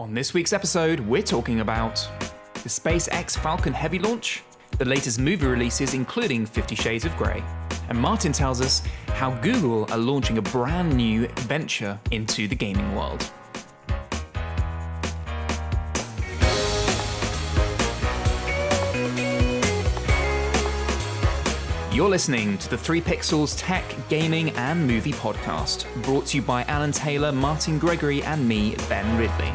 On this week's episode, we're talking about the SpaceX Falcon Heavy launch, the latest movie releases including 50 Shades of Grey, and Martin tells us how Google are launching a brand new venture into the gaming world. You're listening to the 3 Pixels Tech, Gaming and Movie Podcast, brought to you by Alan Taylor, Martin Gregory and me, Ben Ridley.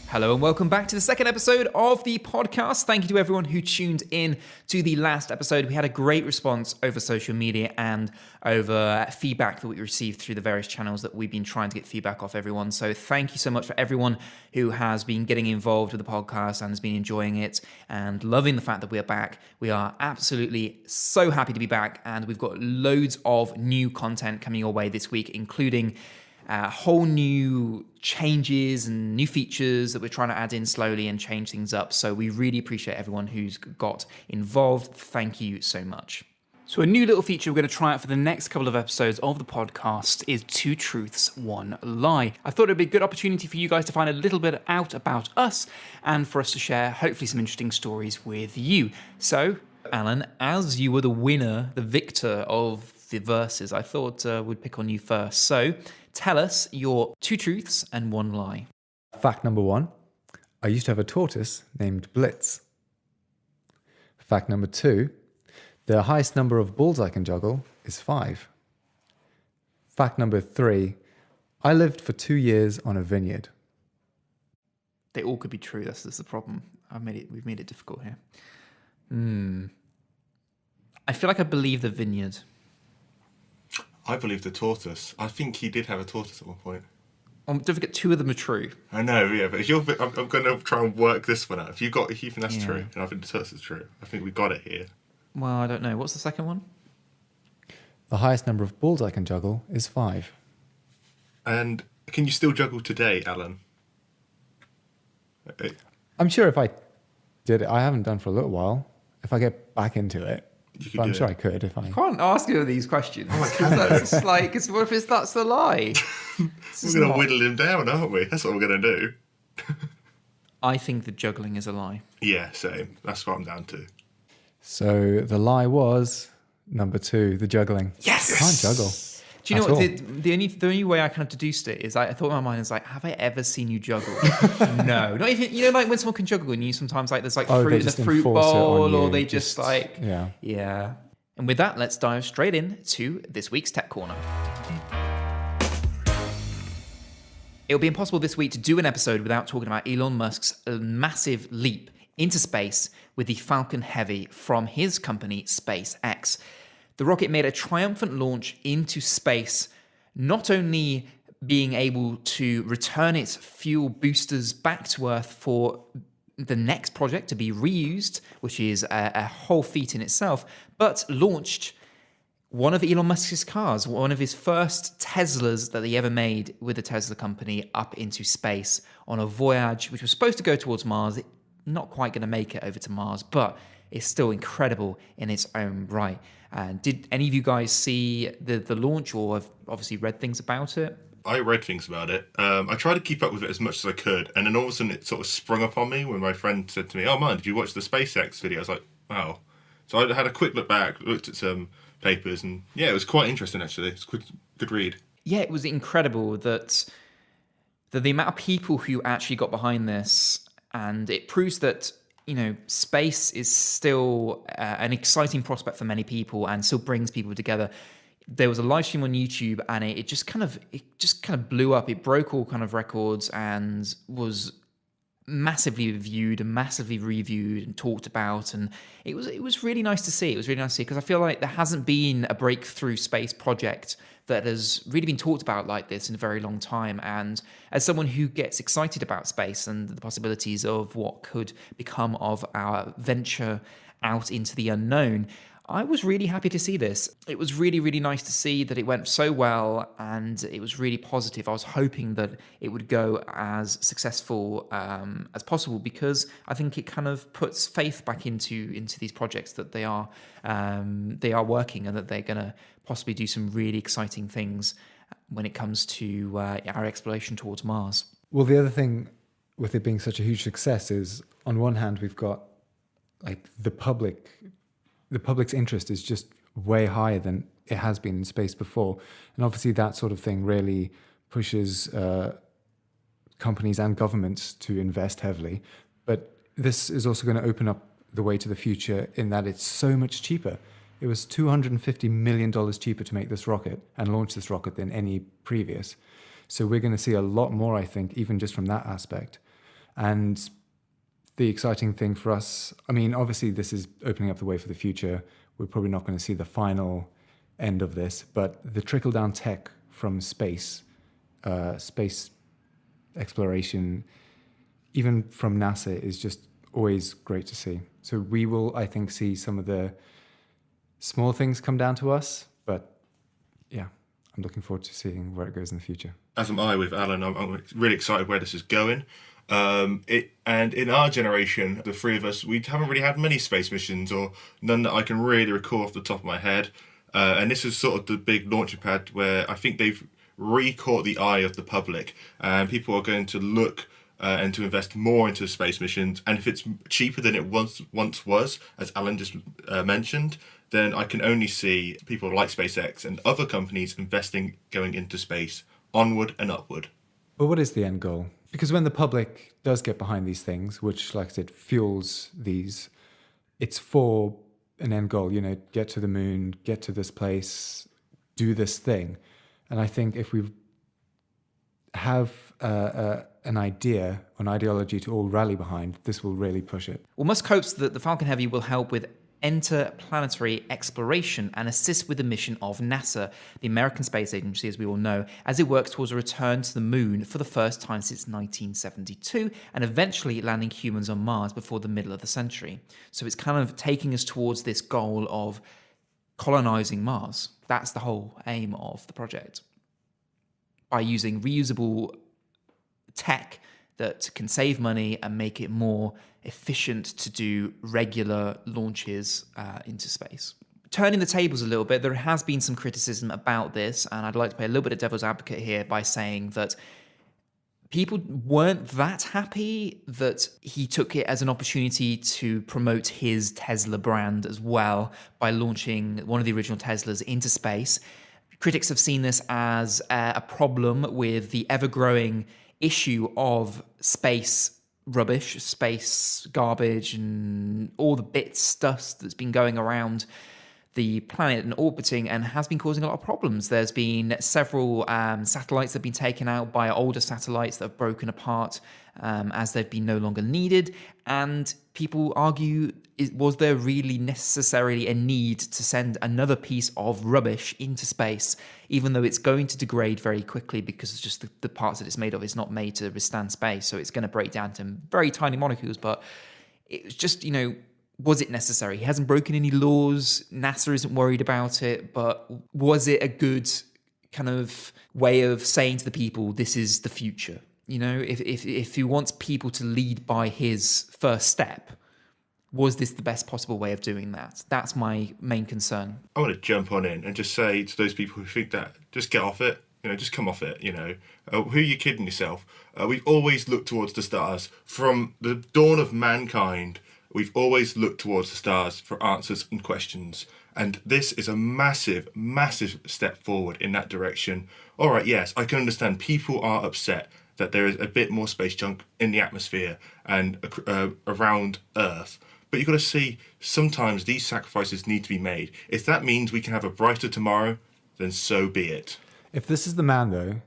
Hello and welcome back to the second episode of the podcast. Thank you to everyone who tuned in to the last episode. We had a great response over social media and over feedback that we received through the various channels that we've been trying to get feedback off everyone. So thank you so much for everyone who has been getting involved with the podcast and has been enjoying it and loving the fact that we are back. We are absolutely so happy to be back, and we've got loads of new content coming your way this week, including whole new changes and new features that we're trying to add in slowly and change things up. So we really appreciate everyone who's got involved. Thank you so much. So a new little feature we're going to try out for the next couple of episodes of the podcast is 2 Truths, 1 Lie. I thought it'd be a good opportunity for you guys to find a little bit out about us and for us to share hopefully some interesting stories with you. So, Alan, as you were the winner, the victor of the verses, I thought we'd pick on you first. So tell us your 2 truths and 1 lie. Fact number 1, I used to have a tortoise named Blitz. Fact number 2, the highest number of balls I can juggle is 5. Fact number 3, I lived for 2 years on a vineyard. They all could be true. That's the problem. We've made it difficult here. I feel like I believe the vineyard. I believe the tortoise. I think he did have a tortoise at one point. Don't forget, 2 of them are true. I know, yeah, but if I'm going to try and work this one out. If you think that's true, and I think the tortoise is true, I think we got it here. Well, I don't know. What's the second one? The highest number of balls I can juggle is 5. And can you still juggle today, Alan? I'm sure if I did it, I haven't done for a little while. If I get back into it, but I'm sure I could if I... I can't ask you these questions. That's like, cause what if that's the lie? We're going to whittle him down, aren't we? That's what we're going to do. I think the juggling is a lie. Yeah, same. That's what I'm down to. So the lie was number 2, the juggling. Yes! I can't juggle. Do you know what? The only way I kind of deduced it is I thought in my mind is like, have I ever seen you juggle? No, not even. You know, like when someone can juggle and you sometimes like there's like fruit in the fruit bowl, or they just like yeah. And with that, let's dive straight in to this week's Tech Corner. It'll be impossible this week to do an episode without talking about Elon Musk's massive leap into space with the Falcon Heavy from his company SpaceX. The rocket made a triumphant launch into space, not only being able to return its fuel boosters back to Earth for the next project to be reused, which is a whole feat in itself, but launched one of Elon Musk's cars, one of his first Teslas that he ever made with the Tesla company, up into space on a voyage which was supposed to go towards Mars. Not quite going to make it over to Mars, but it's still incredible in its own right. Did any of you guys see the launch, or have obviously read things about it? I read things about it. I tried to keep up with it as much as I could, and then all of a sudden it sort of sprung up on me when my friend said to me, "Oh man, did you watch the SpaceX video?" I was like, "Wow." So I had a quick look back, looked at some papers, and yeah, it was quite interesting actually. It's a good read. Yeah, it was incredible that the amount of people who actually got behind this, and it proves that, you know, space is still an exciting prospect for many people and still brings people together. There was a live stream on YouTube, and it just kind of blew up. It broke all kind of records and was massively viewed and massively reviewed and talked about, and it was really nice to see. It was really nice to see, because I feel like there hasn't been a breakthrough space project that has really been talked about like this in a very long time. And as someone who gets excited about space and the possibilities of what could become of our venture out into the unknown, I was really happy to see this. It was really, really nice to see that it went so well, and it was really positive. I was hoping that it would go as successful as possible, because I think it kind of puts faith back into these projects that they are working, and that they're going to possibly do some really exciting things when it comes to our exploration towards Mars. Well, the other thing with it being such a huge success is, on one hand, we've got like the public's interest is just way higher than it has been in space before. And obviously that sort of thing really pushes companies and governments to invest heavily. But this is also going to open up the way to the future in that it's so much cheaper. It was $250 million cheaper to make this rocket and launch this rocket than any previous. So we're going to see a lot more, I think, even just from that aspect. And the exciting thing for us, I mean, obviously this is opening up the way for the future. We're probably not going to see the final end of this, but the trickle-down tech from space exploration, even from NASA, is just always great to see. So we will, I think, see some of the small things come down to us, but yeah, I'm looking forward to seeing where it goes in the future. As am I with Alan. I'm really excited where this is going. And in our generation, the three of us, we haven't really had many space missions, or none that I can really recall off the top of my head. And this is sort of the big launching pad where I think they've re-caught the eye of the public, and people are going to look and to invest more into space missions. And if it's cheaper than it once was, as Alan just mentioned, then I can only see people like SpaceX and other companies investing, going into space, onward and upward. But what is the end goal? Because when the public does get behind these things, which, like I said, fuels these, it's for an end goal, get to the moon, get to this place, do this thing. And I think if we have an idea, an ideology to all rally behind, this will really push it. Well, Musk hopes that the Falcon Heavy will help with interplanetary exploration and assist with the mission of NASA, the American Space Agency, as we all know, as it works towards a return to the moon for the first time since 1972 and eventually landing humans on Mars before the middle of the century. So it's kind of taking us towards this goal of colonizing Mars. That's the whole aim of the project. By using reusable tech that can save money and make it more efficient to do regular launches into space. Turning the tables a little bit, there has been some criticism about this, and I'd like to play a little bit of devil's advocate here by saying that people weren't that happy that he took it as an opportunity to promote his Tesla brand as well by launching one of the original Teslas into space. Critics have seen this as a problem with the ever-growing issue of space rubbish, space garbage, and all the bits, dust that's been going around the planet and orbiting and has been causing a lot of problems. There's been several satellites that have been taken out by older satellites that have broken apart as they've been no longer needed. And people argue, was there really necessarily a need to send another piece of rubbish into space, even though it's going to degrade very quickly because it's just the parts that it's made of is not made to withstand space. So it's going to break down to very tiny molecules. But it's just, was it necessary? He hasn't broken any laws. NASA isn't worried about it. But was it a good kind of way of saying to the people, this is the future? If he wants people to lead by his first step, was this the best possible way of doing that? That's my main concern. I want to jump on in and just say to those people who think that, just get off it. Just come off it, who are you kidding yourself? We've always looked towards the stars. From the dawn of mankind, we've always looked towards the stars for answers and questions. And this is a massive, massive step forward in that direction. All right, yes, I can understand people are upset that there is a bit more space junk in the atmosphere and around Earth. But you've got to see, sometimes these sacrifices need to be made. If that means we can have a brighter tomorrow, then so be it. If this is the man, though,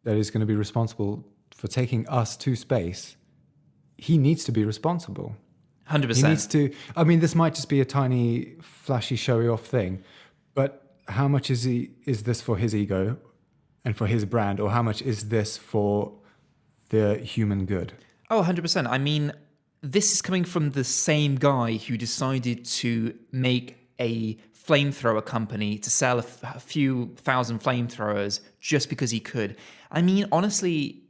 that is going to be responsible for taking us to space, he needs to be responsible. 100%. He needs to. I mean, this might just be a tiny, flashy, showy-off thing, but how much is this for his ego and for his brand, or how much is this for the human good? Oh, 100%. I mean, this is coming from the same guy who decided to make a flamethrower company to sell a few thousand flamethrowers just because he could. I mean, honestly,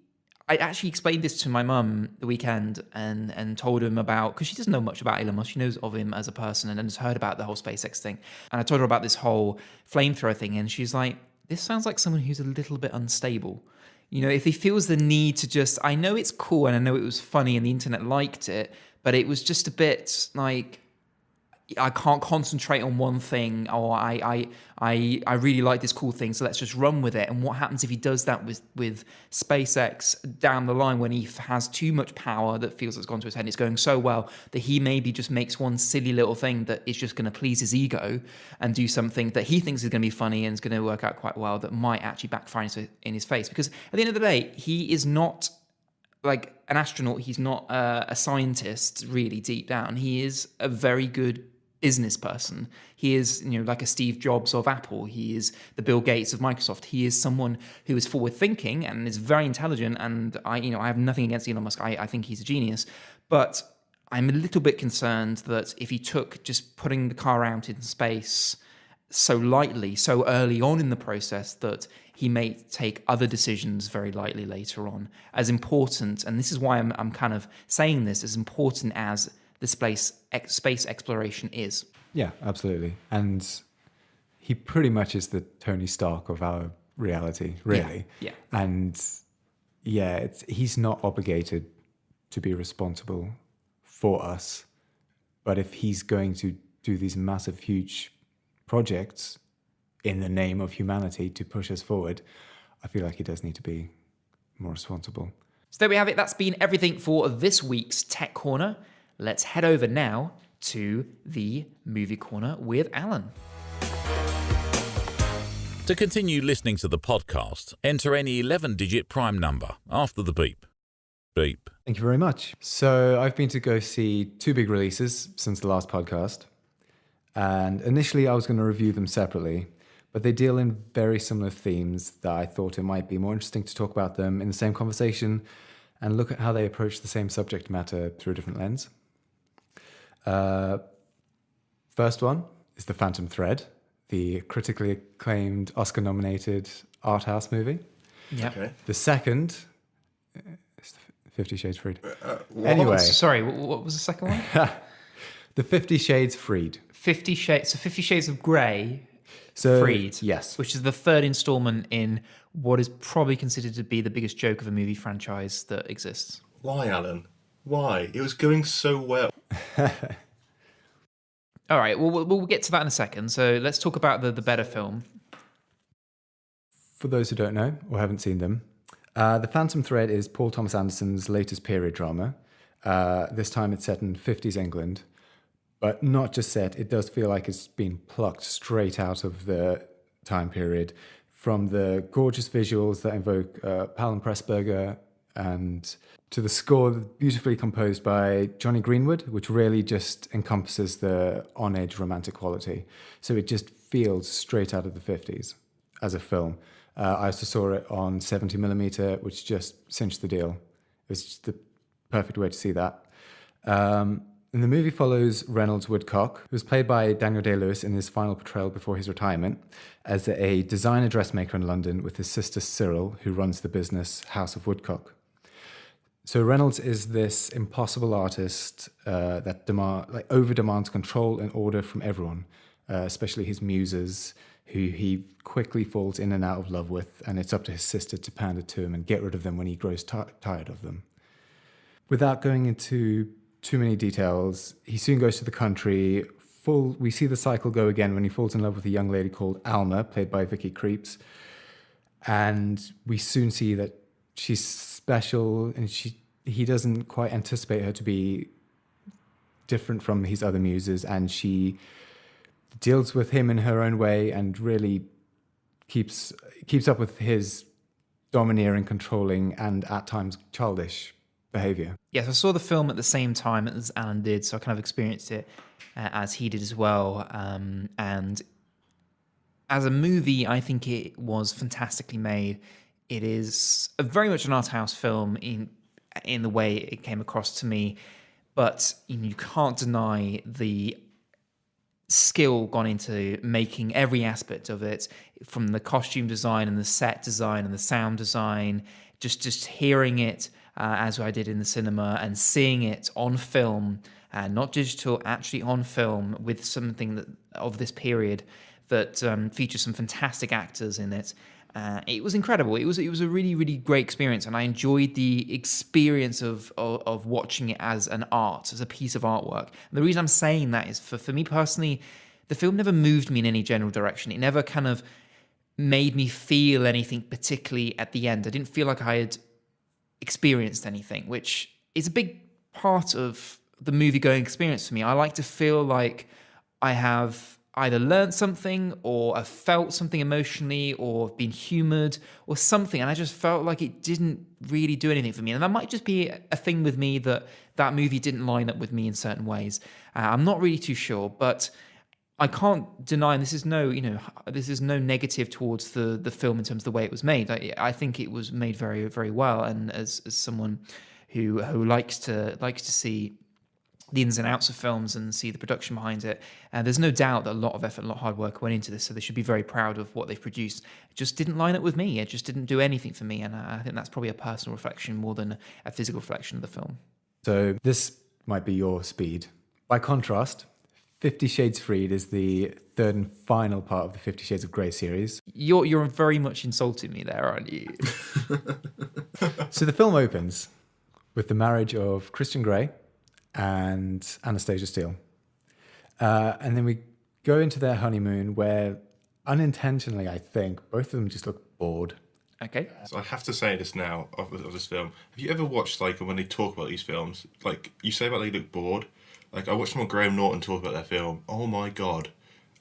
I actually explained this to my mum the weekend and told him about, because she doesn't know much about Elon Musk. She knows of him as a person and has heard about the whole SpaceX thing. And I told her about this whole flamethrower thing, and she's like, this sounds like someone who's a little bit unstable. If he feels the need to just, I know it's cool and I know it was funny and the internet liked it, but it was just a bit like, I can't concentrate on one thing, or I really like this cool thing, so let's just run with it. And what happens if he does that with SpaceX down the line, when he has too much power that feels it's gone to his head and it's going so well that he maybe just makes one silly little thing that is just going to please his ego and do something that he thinks is going to be funny and is going to work out quite well that might actually backfire in his face. Because at the end of the day, he is not like an astronaut. He's not a scientist really deep down. He is a very good business person. He is, like a Steve Jobs of Apple. He is the Bill Gates of Microsoft. He is someone who is forward thinking and is very intelligent. And I have nothing against Elon Musk. I think he's a genius, but I'm a little bit concerned that if he took just putting the car out in space so lightly, so early on in the process, that he may take other decisions very lightly later on. As important, and this is why I'm kind of saying this, as important as the space exploration is. Yeah, absolutely. And he pretty much is the Tony Stark of our reality, really. Yeah. And he's not obligated to be responsible for us. But if he's going to do these massive, huge projects in the name of humanity to push us forward, I feel like he does need to be more responsible. So there we have it. That's been everything for this week's Tech Corner. Let's head over now to the Movie Corner with Alan. To continue listening to the podcast, enter any 11-digit prime number after the beep. Beep. Thank you very much. So I've been to go see two big releases since the last podcast. And initially I was going to review them separately, but they deal in very similar themes that I thought it might be more interesting to talk about them in the same conversation and look at how they approach the same subject matter through a different lens. First one is The Phantom Thread, the critically acclaimed Oscar-nominated art house movie. Yeah. Okay. The second is 50 Shades Freed. Anyway. Sorry, what was the second one? The 50 Shades Freed. 50 Shades of Grey, So, Freed. yes. Which is the third installment in what is probably considered to be the biggest joke of a movie franchise that exists. Why, Alan? Why? It was going so well. All right, well, we'll get to that in a second. So let's talk about the better film. For those who don't know or haven't seen them, The Phantom Thread is Paul Thomas Anderson's latest period drama. This time it's set in 50s England, but not just set, it does feel like it's been plucked straight out of the time period, from the gorgeous visuals that invoke Palin Pressburger and to the score beautifully composed by Johnny Greenwood, which really just encompasses the on-edge romantic quality. So it just feels straight out of the 50s as a film. I also saw it on 70mm, which just cinched the deal. It was just the perfect way to see that. And the movie follows Reynolds Woodcock, who's played by Daniel Day-Lewis in his final portrayal before his retirement, as a designer dressmaker in London with his sister Cyril, who runs the business House of Woodcock. So Reynolds is this impossible artist that over-demands control and order from everyone, especially his muses, who he quickly falls in and out of love with, and it's up to his sister to pander to him and get rid of them when he grows tired of them. Without going into too many details, he soon goes to the country. We see the cycle go again when he falls in love with a young lady called Alma, played by Vicky Krieps, and we soon see that she's special, and he doesn't quite anticipate her to be different from his other muses, and she deals with him in her own way and really keeps up with his domineering, controlling, and at times childish behavior. Yes, I saw the film at the same time as Alan did, so I kind of experienced it as he did as well. And as a movie, I think it was fantastically made. It is very much an art house film in the way it came across to me, but you can't deny the skill gone into making every aspect of it, from the costume design and the set design and the sound design. Just hearing it as I did in the cinema and seeing it on film, not digital, actually on film with something that of this period that features some fantastic actors in it. It was incredible. It was a really, really great experience, and I enjoyed the experience of watching it as an art, as a piece of artwork. And the reason I'm saying that is for me personally, the film never moved me in any general direction. It never kind of made me feel anything particularly at the end. I didn't feel like I had experienced anything, which is a big part of the movie-going experience for me. I like to feel like I have either learned something or I've felt something emotionally or been humoured or something, and I just felt like it didn't really do anything for me. And that might just be a thing with me, that movie didn't line up with me in certain ways. I'm not really too sure, but I can't deny, and this is no negative towards the film in terms of the way it was made. I think it was made very, very well, and as someone who likes to see the ins and outs of films and see the production behind it, there's no doubt that a lot of effort, a lot of hard work went into this, so they should be very proud of what they've produced. It just didn't line up with me. It just didn't do anything for me, and I think that's probably a personal reflection more than a physical reflection of the film. So this might be your speed. By contrast, 50 Shades Freed is the third and final part of the 50 Shades of Grey series. You're very much insulting me there, aren't you? So the film opens with the marriage of Christian Grey and Anastasia Steele. And then we go into their honeymoon where unintentionally, I think, both of them just look bored. Okay. So I have to say this now of this film. Have you ever watched, like, when they talk about these films, like, you say about they look bored? Like, I watched someone, Graham Norton, talk about their film. Oh my God.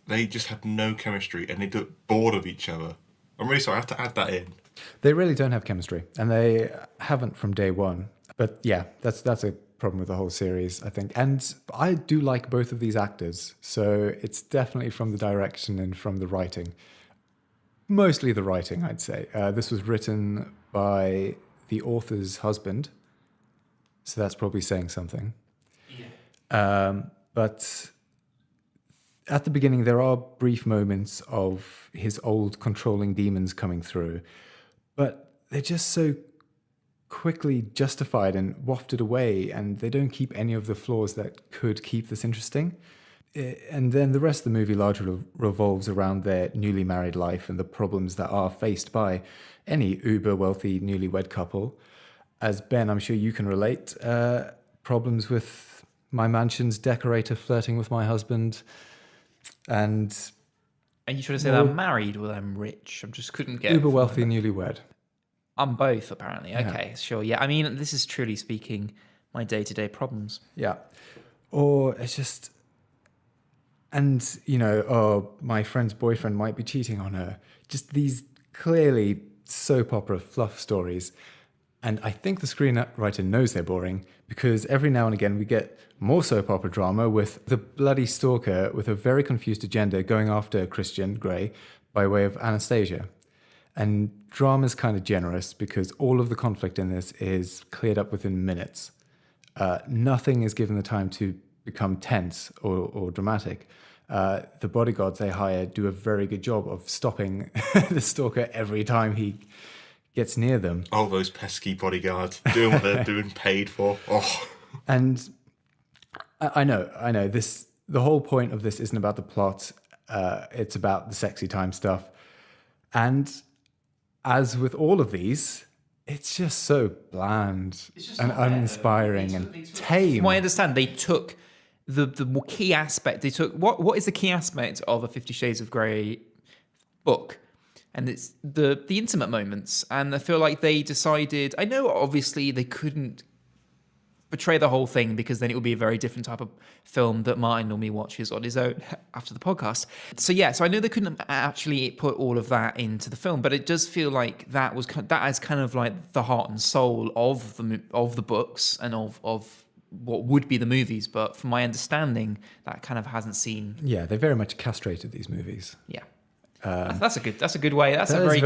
They just had no chemistry and they look bored of each other. I'm really sorry, I have to add that in. They really don't have chemistry, and they haven't from day one. But yeah, that's a problem with the whole series, I think. And I do like both of these actors, so it's definitely from the direction and from the writing. Mostly the writing, I'd say. This was written by the author's husband, so that's probably saying something. Yeah. But at the beginning, there are brief moments of his old controlling demons coming through, but they're just so quickly justified and wafted away, and they don't keep any of the flaws that could keep this interesting. And then the rest of the movie largely revolves around their newly married life and the problems that are faced by any uber wealthy newlywed couple. As Ben, I'm sure you can relate, problems with my mansion's decorator flirting with my husband. And Are you trying to say that I'm married or that I'm rich? I just couldn't get uber wealthy newlywed. I'm both, apparently. Okay, sure. Yeah, I mean, this is truly speaking my day-to-day problems. Yeah. Or it's just... And, you know, oh, my friend's boyfriend might be cheating on her. Just these clearly soap opera fluff stories. And I think the screenwriter knows they're boring, because every now and again we get more soap opera drama with the bloody stalker with a very confused agenda going after Christian Grey by way of Anastasia. And drama's kind of generous because all of the conflict in this is cleared up within minutes. Nothing is given the time to become tense or dramatic. The bodyguards they hire do a very good job of stopping the stalker every time he gets near them. Oh, those pesky bodyguards doing what they're doing paid for. Oh. And I know. The whole point of this isn't about the plot. It's about the sexy time stuff. And as with all of these, it's just so bland and uninspiring and tame. From what I understand, they took the key aspect. They took what is the key aspect of a 50 Shades of Grey book? And it's the intimate moments. And I feel like they decided, I know obviously they couldn't portray the whole thing because then it would be a very different type of film that Martin normally watches on his own after the podcast. So I know they couldn't actually put all of that into the film, but it does feel like that is kind of like the heart and soul of the books and of what would be the movies. But from my understanding, that kind of hasn't seen. Yeah, they very much castrated these movies. Yeah. That's a good way. That's a very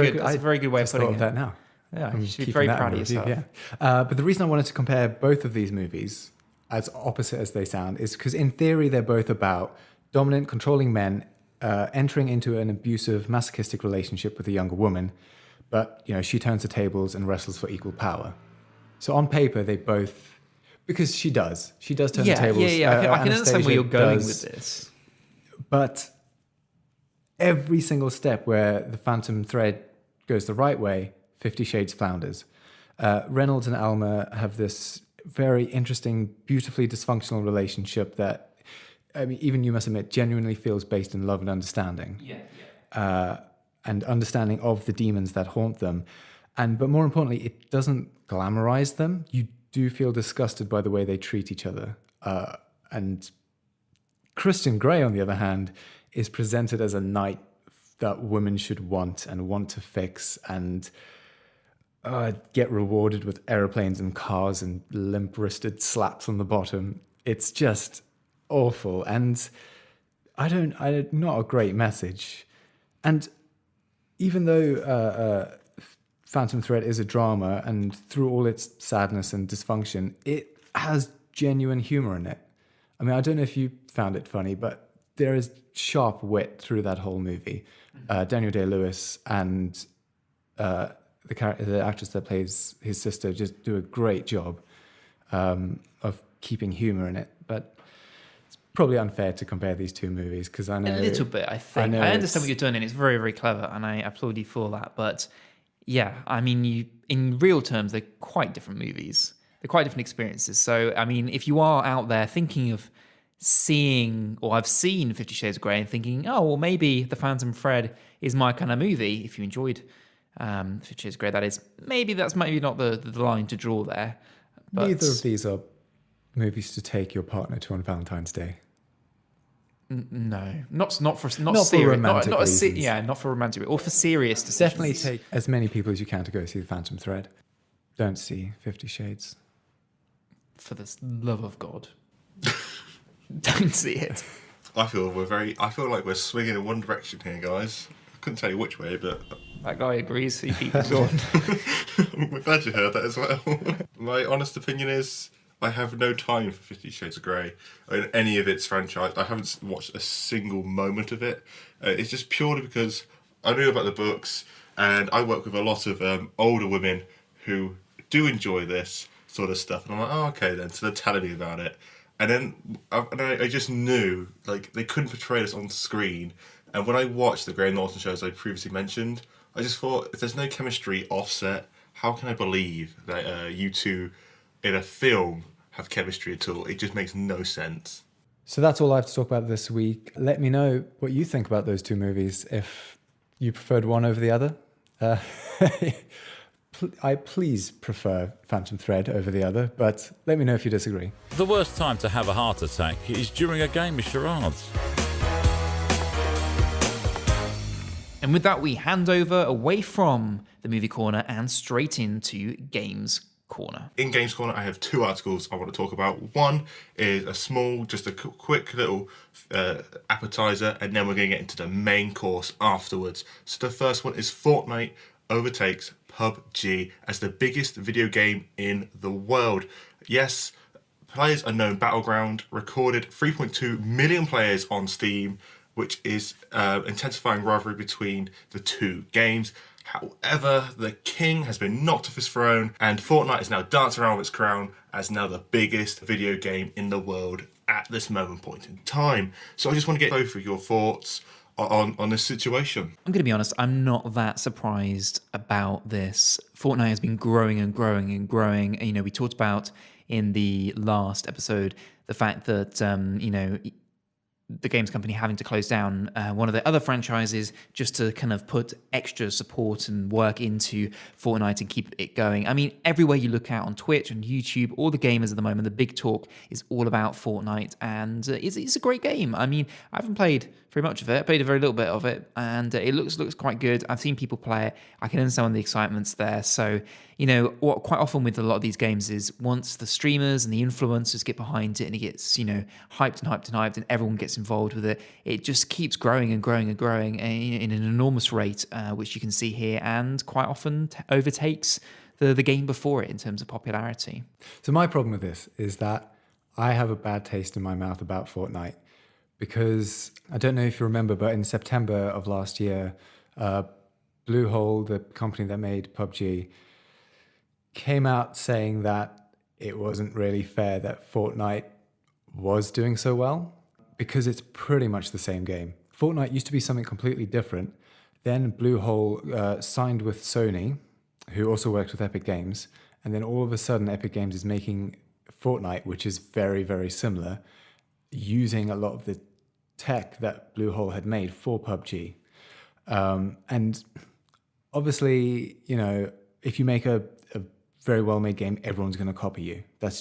good way of putting it. That now. Yeah, you should be very proud of yourself. Yeah. But the reason I wanted to compare both of these movies, as opposite as they sound, is because in theory they're both about dominant, controlling men entering into an abusive, masochistic relationship with a younger woman, but she turns the tables and wrestles for equal power. So on paper they both, because she does turn the tables. Yeah. I can understand where you're going with this, but every single step where the Phantom Thread goes the right way, 50 Shades flounders. Reynolds and Alma have this very interesting, beautifully dysfunctional relationship that, I mean, even you must admit, genuinely feels based in love and understanding. And understanding of the demons that haunt them. But more importantly, it doesn't glamorize them. You do feel disgusted by the way they treat each other. And Christian Grey, on the other hand, is presented as a knight that women should want and want to fix and get rewarded with airplanes and cars and limp-wristed slaps on the bottom. It's just awful. And not a great message. And even though Phantom Thread is a drama, and through all its sadness and dysfunction, it has genuine humor in it. I mean, I don't know if you found it funny, but there is sharp wit through that whole movie. Daniel Day-Lewis and the actress that plays his sister just do a great job of keeping humor in it. But it's probably unfair to compare these two movies because I know... A little bit, I think. I understand what you're doing, and it's very, very clever, and I applaud you for that. But yeah, I mean, in real terms, they're quite different movies. They're quite different experiences. So, I mean, if you are out there thinking of seeing, or I've seen 50 Shades of Grey and thinking, oh, well, maybe The Phantom Thread is my kind of movie, if you enjoyed 50 Shades of Grey, that is, maybe that's maybe not the line to draw there. But neither of these are movies to take your partner to on Valentine's Day. No, not for for serious, romantic reasons. not for romantic or for serious decisions. Definitely take as many people as you can to go see The Phantom Thread. Don't see 50 Shades. For the love of God, don't see it. I feel like we're swinging in one direction here, guys. I couldn't tell you which way, but That guy agrees. So he keeps on. I'm glad you heard that as well. My honest opinion is I have no time for 50 Shades of Grey in any of its franchise. I haven't watched a single moment of it. It's just purely because I knew about the books, and I work with a lot of older women who do enjoy this sort of stuff. And I'm like, oh, okay then. So they're telling me about it. And then I just knew, like, they couldn't portray this on screen. And when I watched the Graham Norton shows I previously mentioned, I just thought, if there's no chemistry offset, how can I believe that you two in a film have chemistry at all? It just makes no sense. So that's all I have to talk about this week. Let me know what you think about those two movies, if you preferred one over the other. I please prefer Phantom Thread over the other, but let me know if you disagree. The worst time to have a heart attack is during a game of charades. And with that, we hand over away from the movie corner and straight into Games Corner. In Games Corner, I have two articles I want to talk about. One is just a quick little appetizer, and then we're going to get into the main course afterwards. So the first one is Fortnite overtakes PUBG as the biggest video game in the world. Yes, Players Unknown Battleground recorded 3.2 million players on Steam, which is intensifying rivalry between the two games. However, the king has been knocked off his throne, and Fortnite is now dancing around with its crown as now the biggest video game in the world at this moment point in time. So I just want to get both of your thoughts on this situation. I'm going to be honest, I'm not that surprised about this. Fortnite has been growing and growing and growing. You know, we talked about in the last episode the fact that, the games company having to close down one of their other franchises just to kind of put extra support and work into Fortnite and keep it going. I mean, everywhere you look out on Twitch and YouTube, all the gamers at the moment, the big talk is all about Fortnite, and it's a great game. I mean, I haven't played very much of it. I played a very little bit of it, and it looks quite good. I've seen people play it. I can understand the excitement's there. So, you know, what quite often with a lot of these games is once the streamers and the influencers get behind it and it gets, hyped, and everyone gets involved with it, it just keeps growing and growing and growing in an enormous rate, which you can see here, and quite often overtakes the game before it in terms of popularity. So my problem with this is that I have a bad taste in my mouth about Fortnite, because I don't know if you remember, but in September of last year, Bluehole, the company that made PUBG, came out saying that it wasn't really fair that Fortnite was doing so well, because it's pretty much the same game. Fortnite used to be something completely different. Then Bluehole signed with Sony, who also works with Epic Games. And then all of a sudden, Epic Games is making Fortnite, which is very, very similar, using a lot of the tech that Bluehole had made for PUBG. And obviously, you know, if you make a very well-made game, everyone's going to copy you. That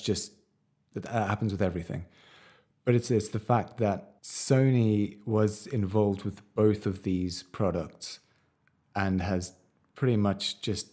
happens with everything. But it's the fact that Sony was involved with both of these products and has pretty much just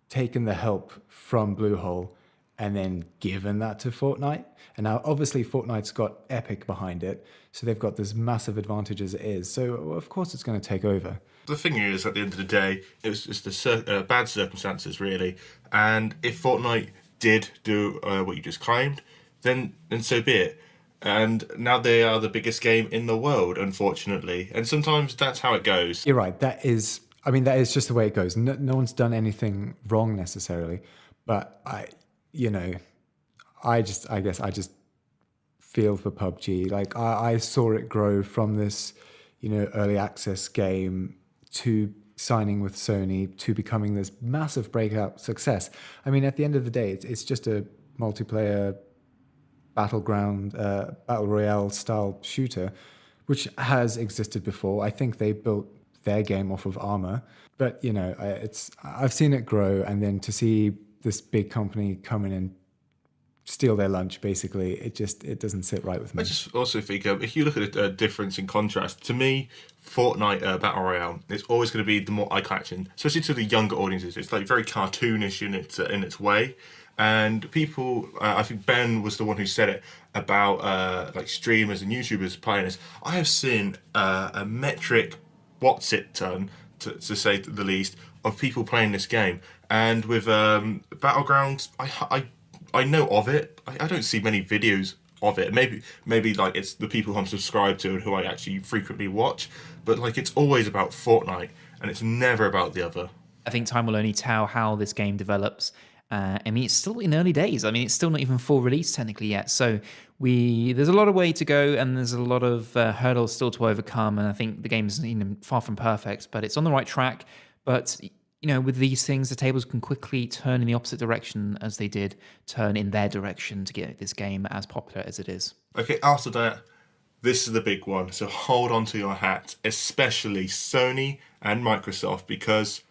taken the help from Bluehole and then given that to Fortnite. And now, obviously, Fortnite's got Epic behind it, so they've got this massive advantage as it is. So, of course, it's going to take over. The thing is, at the end of the day, it was just bad circumstances, really. And if Fortnite did do what you just claimed, then so be it. And now they are the biggest game in the world, unfortunately. And sometimes that's how it goes. You're right. That is just the way it goes. No one's done anything wrong necessarily, but I guess I just feel for PUBG. Like I saw it grow from this, early access game to signing with Sony to becoming this massive breakout success. I mean, at the end of the day, it's just a multiplayer battleground, battle royale style shooter, which has existed before. I think they built their game off of Armor, but I've seen it grow, and then to see this big company come in and steal their lunch, basically, it doesn't sit right with me. I just also think if you look at a difference in contrast, to me, Fortnite Battle Royale is always going to be the more eye-catching, especially to the younger audiences. It's like very cartoonish in its way. And people, I think Ben was the one who said it about like streamers and YouTubers playing this. I have seen a metric ton, to say the least, of people playing this game. And with Battlegrounds, I know of it. I don't see many videos of it. Maybe like it's the people I'm subscribed to and who I actually frequently watch. But like it's always about Fortnite, and it's never about the other. I think time will only tell how this game develops. I mean, it's still in early days. I mean, it's still not even full release technically yet. So there's a lot of way to go, and there's a lot of hurdles still to overcome. And I think the game is far from perfect, but it's on the right track. But with these things, the tables can quickly turn in the opposite direction as they did turn in their direction to get this game as popular as it is. Okay, after that, this is the big one. So hold on to your hat, especially Sony and Microsoft, because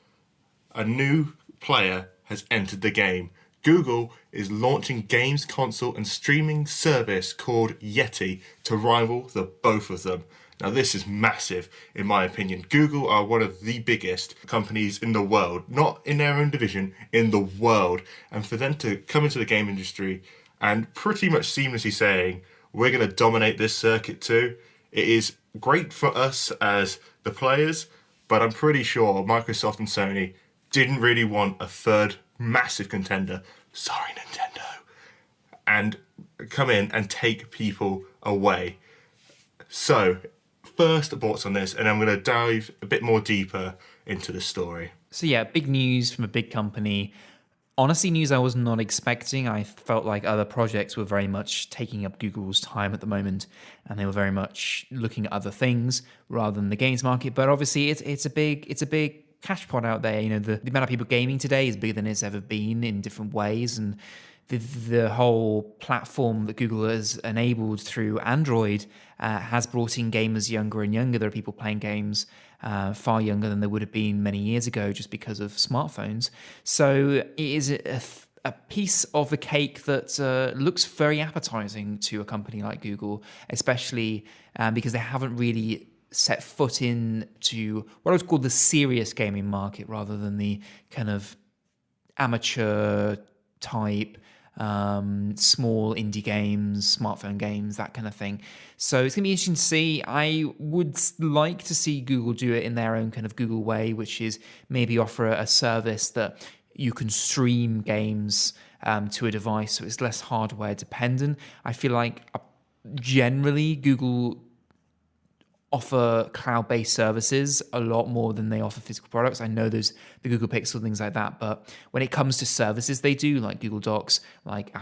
a new player has entered the game. Google is launching games console and streaming service called Yeti to rival the both of them. Now this is massive in my opinion. Google are one of the biggest companies in the world, not in their own division, in the world. And for them to come into the game industry and pretty much seamlessly saying, we're going to dominate this circuit too, it is great for us as the players, but I'm pretty sure Microsoft and Sony didn't really want a third massive contender, sorry Nintendo, and come in and take people away. So, first thoughts on this, and I'm going to dive a bit more deeper into the story. So yeah, big news from a big company. Honestly, news I was not expecting. I felt like other projects were very much taking up Google's time at the moment, and they were very much looking at other things rather than the games market. But obviously, it's a big cash pot out there. The amount of people gaming today is bigger than it's ever been in different ways, and the whole platform that Google has enabled through Android has brought in gamers younger and younger. There are people playing games far younger than there would have been many years ago just because of smartphones. So it is a piece of the cake that looks very appetizing to a company like Google, especially because they haven't really set foot into what I would call the serious gaming market rather than the kind of amateur type small indie games, smartphone games, that kind of thing. So it's going to be interesting to see. I would like to see Google do it in their own kind of Google way, which is maybe offer a service that you can stream games to a device so it's less hardware dependent. I feel like generally Google offer cloud-based services a lot more than they offer physical products. I know there's the Google Pixel, things like that, but when it comes to services they do, like Google Docs, like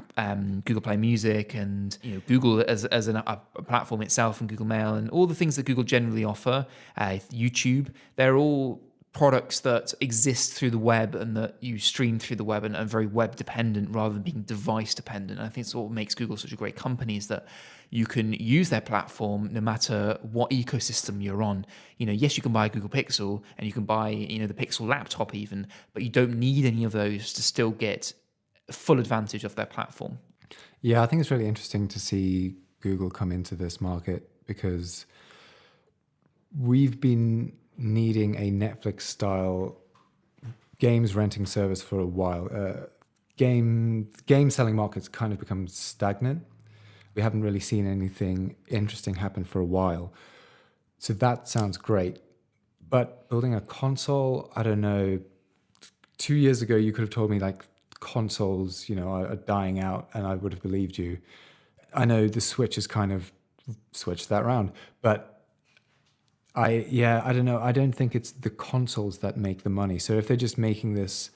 Google Play Music, and Google as a platform itself, and Google Mail, and all the things that Google generally offer, YouTube, they're all products that exist through the web and that you stream through the web and are very web dependent rather than being device dependent. And I think it's what makes Google such a great company, is that you can use their platform no matter what ecosystem you're on. Yes, you can buy a Google Pixel and you can buy, the Pixel laptop even, but you don't need any of those to still get full advantage of their platform. Yeah, I think it's really interesting to see Google come into this market, because we've been needing a Netflix-style games renting service for a while. Game selling market's kind of become stagnant. We haven't really seen anything interesting happen for a while. So that sounds great. But building a console, I don't know. 2 years ago, you could have told me like consoles, are dying out, and I would have believed you. I know the Switch has kind of switched that around, but I don't know. I don't think it's the consoles that make the money. So if they're just making this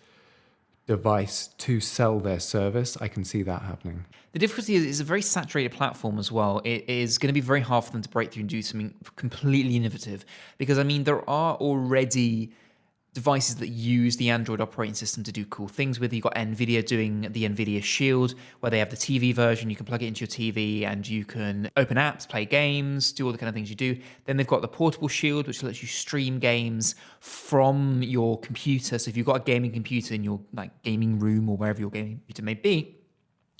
device to sell their service, I can see that happening. The difficulty is it's a very saturated platform as well. It is going to be very hard for them to break through and do something completely innovative, because there are already devices that use the Android operating system to do cool things with. You've got NVIDIA doing the NVIDIA Shield, where they have the TV version. You can plug it into your TV and you can open apps, play games, do all the kind of things you do. Then they've got the portable Shield, which lets you stream games from your computer. So if you've got a gaming computer in your gaming room or wherever your gaming computer may be,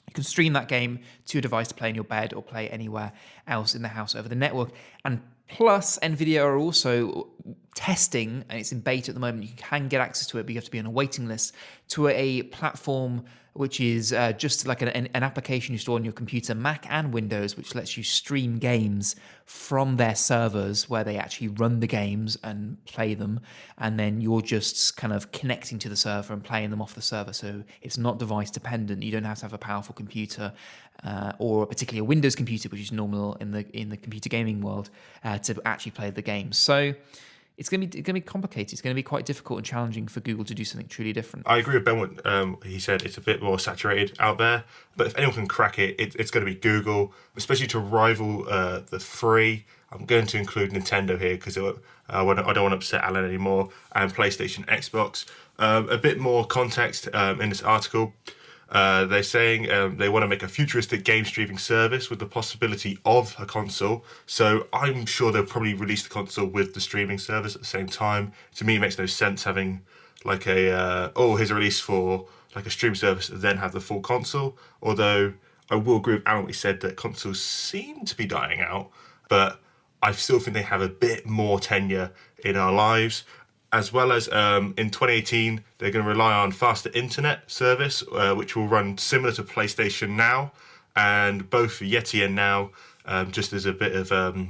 you can stream that game to your device to play in your bed or play anywhere else in the house over the network. And plus, NVIDIA are also testing, and it's in beta at the moment, you can get access to it, but you have to be on a waiting list, to a platform which is just like an application you store on your computer, Mac and Windows, which lets you stream games from their servers where they actually run the games and play them, and then you're just kind of connecting to the server and playing them off the server. So it's not device dependent. You don't have to have a powerful computer or particularly a Windows computer, which is normal in the computer gaming world, to actually play the games. So it's going to be complicated. It's going to be quite difficult and challenging for Google to do something truly different. I agree with Ben. What he said, it's a bit more saturated out there. But if anyone can crack it, it's going to be Google, especially to rival the free. I'm going to include Nintendo here because I don't want to upset Alan anymore, and PlayStation, Xbox. A bit more context in this article. They're saying they want to make a futuristic game streaming service with the possibility of a console. So I'm sure they'll probably release the console with the streaming service at the same time. To me, it makes no sense having like here's a release for like a stream service and then have the full console. Although I will agree with Alan, he said that consoles seem to be dying out, but I still think they have a bit more tenure in our lives. As well as in 2018, they're going to rely on faster internet service, which will run similar to PlayStation Now. And both Yeti and Now, just as a bit of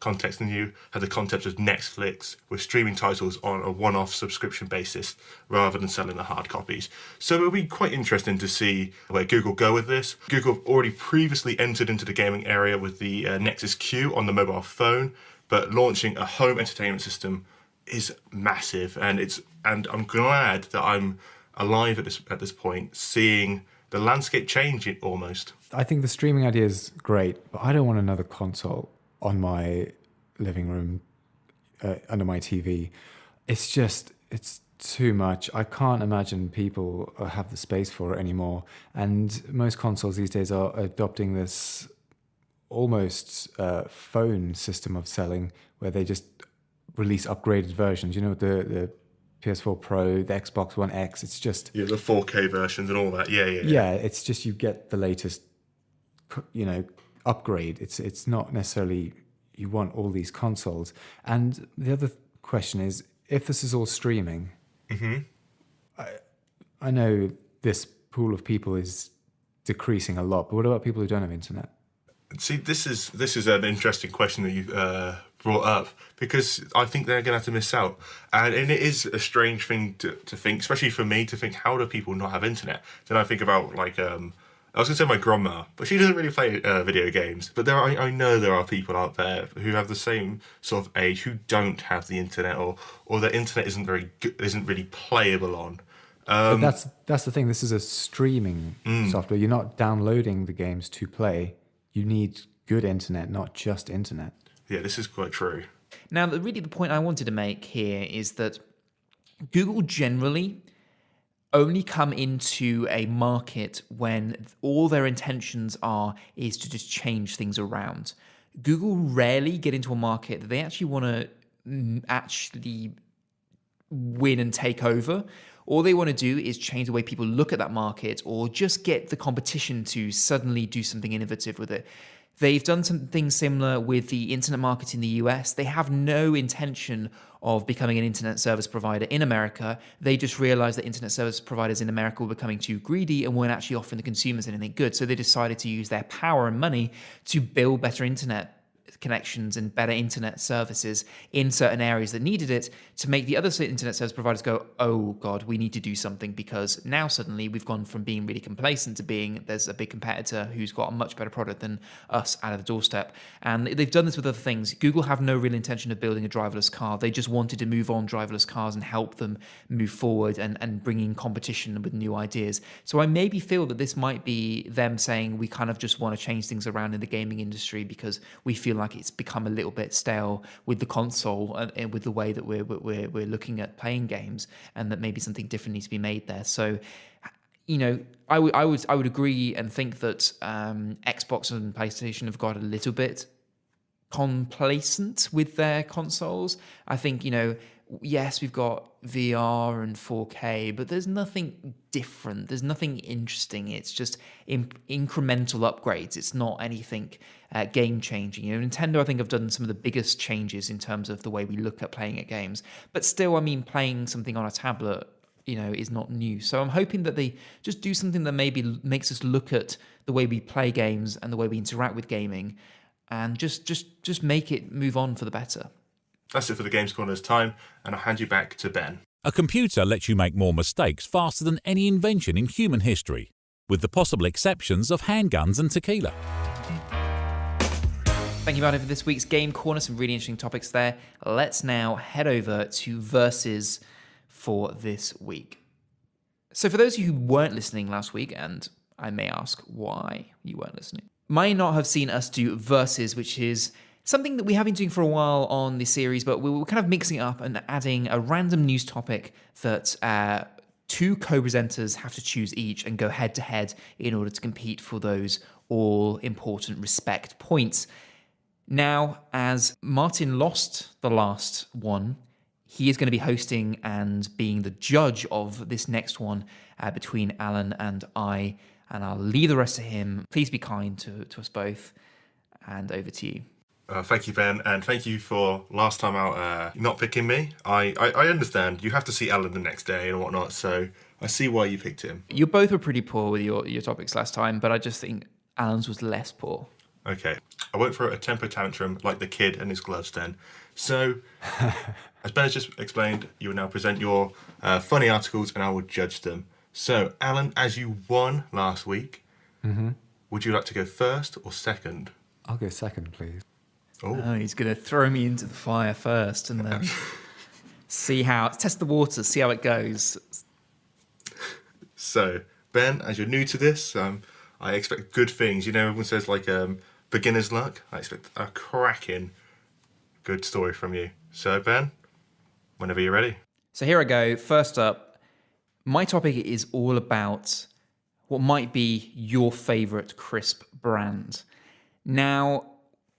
context, and you have the concept of Netflix with streaming titles on a one-off subscription basis rather than selling the hard copies. So it'll be quite interesting to see where Google go with this. Google have already previously entered into the gaming area with the Nexus Q on the mobile phone, but launching a home entertainment system is massive, and I'm glad that I'm alive at this point, seeing the landscape change it almost. I think the streaming idea is great, but I don't want another console on my living room under my TV. It's too much. I can't imagine people have the space for it anymore. And most consoles these days are adopting this almost phone system of selling, where they just release upgraded versions. The PS4 Pro, the Xbox One X. It's just the 4K versions and all that. Yeah. Yeah, it's just you get the latest, upgrade. It's not necessarily you want all these consoles. And the other question is, if this is all streaming, I know this pool of people is decreasing a lot, but what about people who don't have internet? See, this is an interesting question that you brought up, because I think they're going to have to miss out. And it is a strange thing to think, especially for me, to think, how do people not have internet? Then I think about I was going to say my grandma, but she doesn't really play video games. But I know there are people out there who have the same sort of age who don't have the internet, or their internet isn't really playable on. But that's the thing. This is a streaming software. You're not downloading the games to play. You need good internet, not just internet. Yeah, this is quite true. Now, really the point I wanted to make here is that Google generally only come into a market when all their intentions is to just change things around. Google rarely get into a market that they actually want to actually win and take over. All they want to do is change the way people look at that market, or just get the competition to suddenly do something innovative with it. They've done something similar with the internet market in the US. They have no intention of becoming an internet service provider in America. They just realized that internet service providers in America were becoming too greedy and weren't actually offering the consumers anything good. So they decided to use their power and money to build better internet connections and better internet services in certain areas that needed it, to make the other internet service providers go, oh God, we need to do something, because now suddenly we've gone from being really complacent to being there's a big competitor who's got a much better product than us out of the doorstep. And they've done this with other things. Google have no real intention of building a driverless car. They just wanted to move on driverless cars and help them move forward and bring in competition with new ideas. So I maybe feel that this might be them saying we kind of just want to change things around in the gaming industry because we feel like it's become a little bit stale with the console and with the way that we're looking at playing games, and that maybe something different needs to be made there. So, I would agree and think that Xbox and PlayStation have got a little bit complacent with their consoles. I think, yes, we've got VR and 4K, but there's nothing different. There's nothing interesting. It's just incremental upgrades. It's not anything game-changing. Nintendo, I think, have done some of the biggest changes in terms of the way we look at playing at games. But still, playing something on a tablet, is not new. So I'm hoping that they just do something that maybe makes us look at the way we play games and the way we interact with gaming, and just make it move on for the better. That's it for the Games Corner's time, and I'll hand you back to Ben. A computer lets you make more mistakes faster than any invention in human history, with the possible exceptions of handguns and tequila. Thank you, Martin, for this week's Game Corner. Some really interesting topics there. Let's now head over to Versus for this week. So for those of you who weren't listening last week, and I may ask why you weren't listening, might not have seen us do Versus, which is something that we have been doing for a while on this series, but we were kind of mixing it up and adding a random news topic that two co-presenters have to choose each and go head-to-head in order to compete for those all-important respect points. Now, as Martin lost the last one, he is going to be hosting and being the judge of this next one between Alan and I, and I'll leave the rest to him. Please be kind to us both, and over to you. Thank you, Ben, and thank you for last time out not picking me. I understand. You have to see Alan the next day and whatnot, so I see why you picked him. You both were pretty poor with your topics last time, but I just think Alan's was less poor. Okay. I won't throw a temper tantrum like the kid and his gloves then. So, as Ben has just explained, you will now present your funny articles and I will judge them. So, Alan, as you won last week, would you like to go first or second? I'll go second, please. Oh, he's going to throw me into the fire first and then test the waters, see how it goes. So, Ben, as you're new to this, I expect good things. Everyone says beginner's luck. I expect a cracking good story from you. So, Ben, whenever you're ready. So here I go. First up, my topic is all about what might be your favorite crisp brand. Now,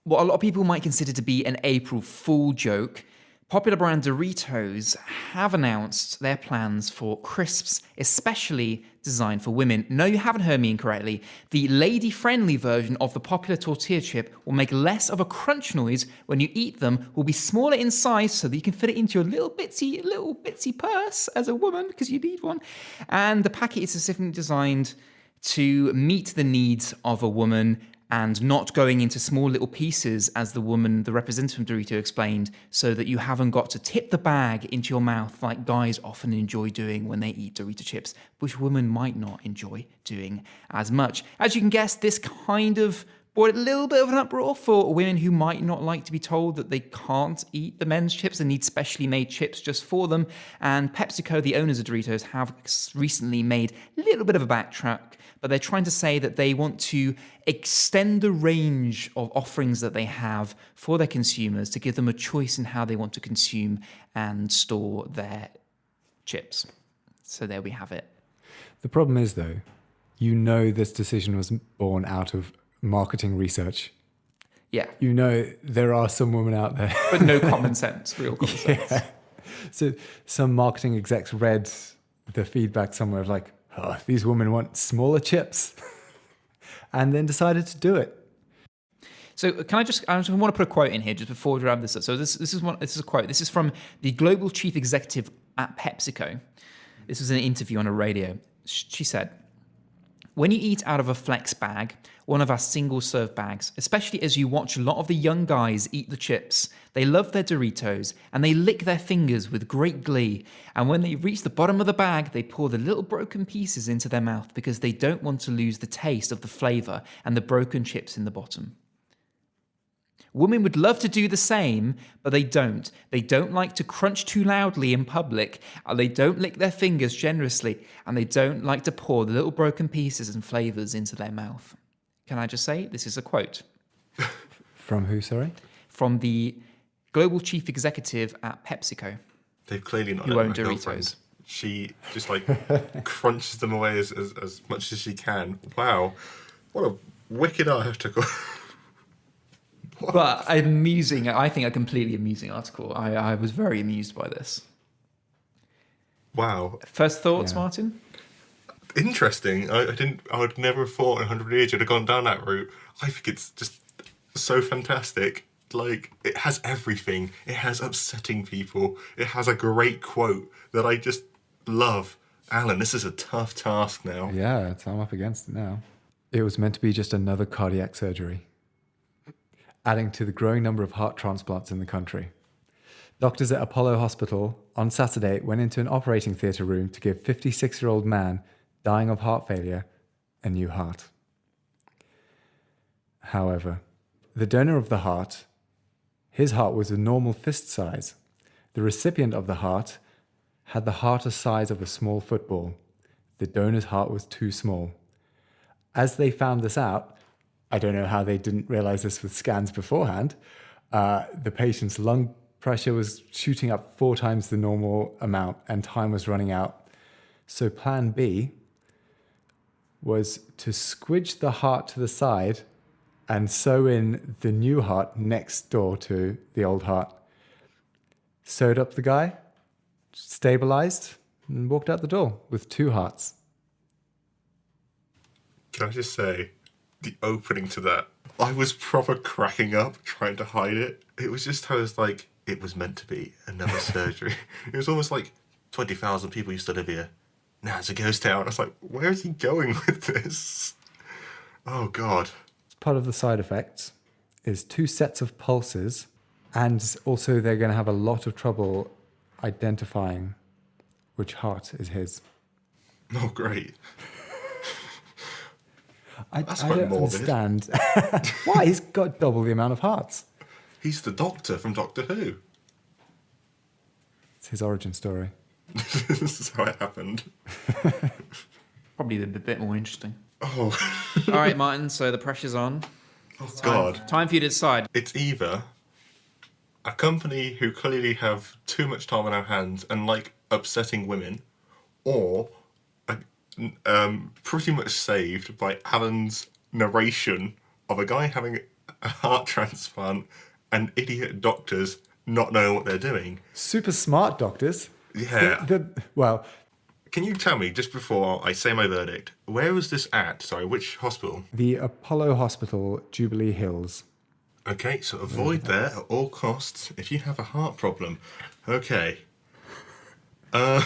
what a lot of people might consider to be an April Fool joke, popular brand Doritos have announced their plans for crisps, especially designed for women. No, you haven't heard me incorrectly. The lady-friendly version of the popular tortilla chip will make less of a crunch noise when you eat them, will be smaller in size so that you can fit it into your little bitsy purse as a woman, because you need one. And the packet is specifically designed to meet the needs of a woman. and not going into small little pieces, as the woman, the representative from Dorito, explained, so that you haven't got to tip the bag into your mouth like guys often enjoy doing when they eat Dorito chips, which women might not enjoy doing as much. As you can guess, this kind of brought a little bit of an uproar for women who might not like to be told that they can't eat the men's chips and need specially made chips just for them. And PepsiCo, the owners of Doritos, have recently made a little bit of a backtrack, but they're trying to say that they want to extend the range of offerings that they have for their consumers to give them a choice in how they want to consume and store their chips. So there we have it. The problem is, though, this decision was born out of marketing research. Yeah. There are some women out there. But no common sense, real common sense. Yeah. So some marketing execs read the feedback somewhere of like, oh, these women want smaller chips, and then decided to do it. So I just want to put a quote in here just before we wrap this up. So this is a quote. This is from the global chief executive at PepsiCo. This was an interview on a radio. She said, "When you eat out of a flex bag, one of our single-serve bags, especially as you watch a lot of the young guys eat the chips, they love their Doritos and they lick their fingers with great glee. And when they reach the bottom of the bag, they pour the little broken pieces into their mouth because they don't want to lose the taste of the flavor and the broken chips in the bottom. Women would love to do the same, but they don't. They don't like to crunch too loudly in public, and they don't lick their fingers generously, and they don't like to pour the little broken pieces and flavors into their mouth." Can I just say, this is a quote. From who, sorry? From the global chief executive at PepsiCo. They've clearly not who known own my Doritos. girlfriend. She just crunches them away as much as she can. Wow. What a wicked article. But amusing, I think a completely amusing article. I was very amused by this. Wow. First thoughts, Yeah. Martin? Interesting. I would never have thought in 100 years you'd have gone down that route. I think it's just so fantastic. Like, it has everything. It has upsetting people. It has a great quote that I just love. Alan, this is a tough task now. Yeah, I'm up against it now. It was meant to be just another cardiac surgery, adding to the growing number of heart transplants in the country. Doctors at Apollo Hospital on Saturday went into an operating theatre room to give 56-year-old man dying of heart failure a new heart. However, the donor of the heart, his heart was a normal fist size. The recipient of the heart had the heart the size of a small football. The donor's heart was too small. As they found this out, I don't know how they didn't realize this with scans beforehand, the patient's lung pressure was shooting up 4 times the normal amount and time was running out. So plan B was to squidge the heart to the side and sew in the new heart next door to the old heart. Sewed up the guy, stabilized, and walked out the door with 2 hearts. Can I just say, the opening to that, I was proper cracking up trying to hide it. It was just, I was like, it was meant to be another surgery. It was almost like 20,000 people used to live here. Now it's a ghost town. I was like, where is he going with this? Oh, God. Part of the side effects is 2 sets of pulses, and also they're going to have a lot of trouble identifying which heart is his. Oh, great. I That's don't quite morbid. understand why he's got double the amount of hearts. He's the Doctor from Doctor Who. It's his origin story. This is how it happened. Probably a bit more interesting. Oh, All right, Martin, so the pressure's on. God. Time for you to decide. It's either a company who clearly have too much time on our hands and like upsetting women, or pretty much saved by Alan's narration of a guy having a heart transplant and idiot doctors not knowing what they're doing. Super smart doctors. Yeah. Well, Can you tell me, just before I say my verdict, where was this at? Sorry, which hospital? the Apollo Hospital, Jubilee Hills. Okay, so avoid there at all costs if you have a heart problem. Okay. I'm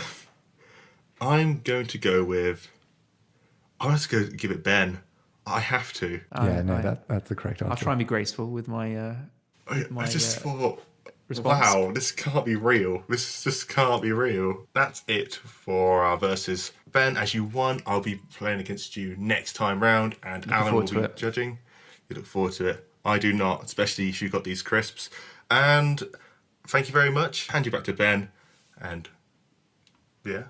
going to go with... I'm going to go give it Ben. I have to. That's the correct answer. I'll try and be graceful with my. I just thought, response. wow, this can't be real. This just can't be real. That's it for our versus. Ben, as you won, I'll be playing against you next time round, and Alan will be judging. You look forward to it. I do not, especially if you got these crisps. And thank you very much. Hand you back to Ben, and yeah,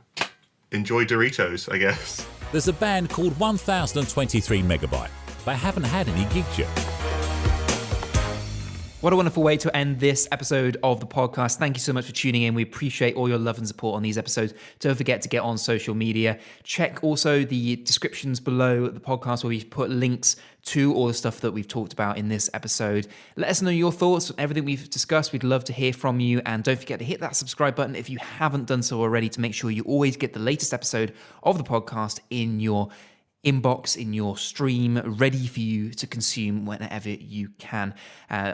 enjoy Doritos, I guess. There's a band called 1023 Megabyte. They haven't had any gigs yet. What a wonderful way to end this episode of the podcast. Thank you so much for tuning in. We appreciate all your love and support on these episodes. Don't forget to get on social media. Check also the descriptions below the podcast where we've put links to all the stuff that we've talked about in this episode. Let us know your thoughts on everything we've discussed. We'd love to hear from you. And don't forget to hit that subscribe button if you haven't done so already to make sure you always get the latest episode of the podcast in your inbox, in your stream, ready for you to consume whenever you can.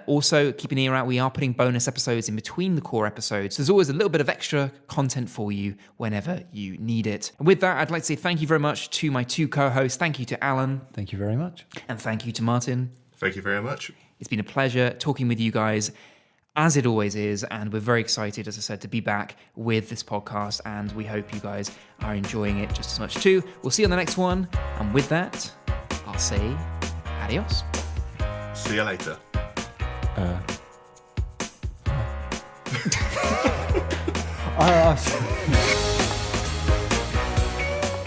Also, keep an ear out. We are putting bonus episodes in between the core episodes. There's always a little bit of extra content for you whenever you need it. And with that, I'd like to say thank you very much to my two co-hosts. Thank you to Alan. Thank you very much. And thank you to Martin. Thank you very much. It's been a pleasure talking with you guys, as it always is, and we're very excited, as I said, to be back with this podcast, and we hope you guys are enjoying it just as much too. We'll see you on the next one, and with that, I'll say adios. See you later.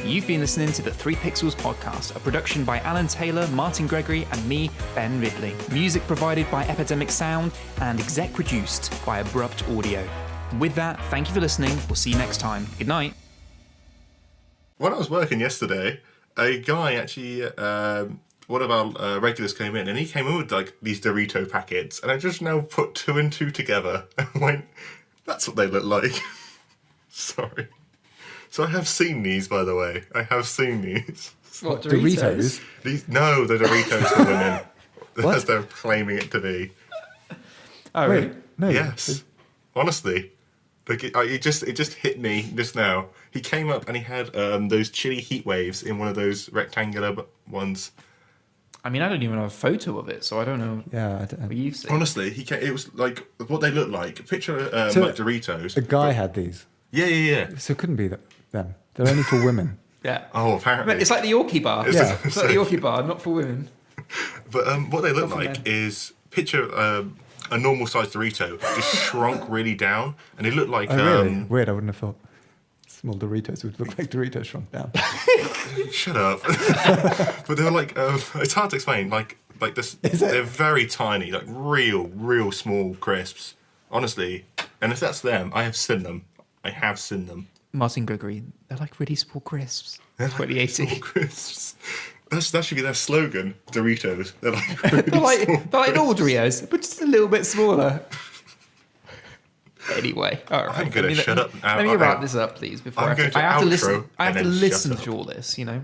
You've been listening to the 3 Pixels Podcast, a production by Alan Taylor, Martin Gregory, and me, Ben Ridley. Music provided by Epidemic Sound and exec produced by Abrupt Audio. With that, thank you for listening. We'll see you next time. Good night. When I was working yesterday, a guy actually, one of our regulars came in, and he came in with like these Dorito packets, and I just now put 2 and 2 together and went, that's what they look like. Sorry. So I have seen these, by the way. I have seen these. What, Doritos? No, the Doritos for women. As they're claiming it to be. Oh, Wait, really? no. Yes. Honestly. Like it just hit me just now. He came up and he had those chili heat waves in one of those rectangular ones. I mean, I don't even have a photo of it, so I don't know Yeah, what you've seen. Honestly, it was like what they look like. Picture So like Doritos. a guy had these. Yeah. So it couldn't be them. They're only for women. Yeah. Oh, apparently. It's like the Yorkie bar. Yeah. It's like the Yorkie bar, not for women. But what they look Not for like men. is picture a normal sized Dorito just shrunk really down, and they look like Oh, really? Weird, I wouldn't have thought small Doritos would look like Doritos shrunk down. Shut up. But they're like it's hard to explain. Like this, they're very tiny, like real small crisps. Honestly, and if that's them, I have seen them. Martin Gregory, they're like really small crisps. 2080. Small crisps. That should be their slogan. Doritos. They're like really They're like small. all Doritos, but just a little bit smaller. Anyway, all right. I'm gonna shut up now. Let me wrap this up, please. Before I'm going to I have to outro listen. I have and to then listen shut up. to all this. You know.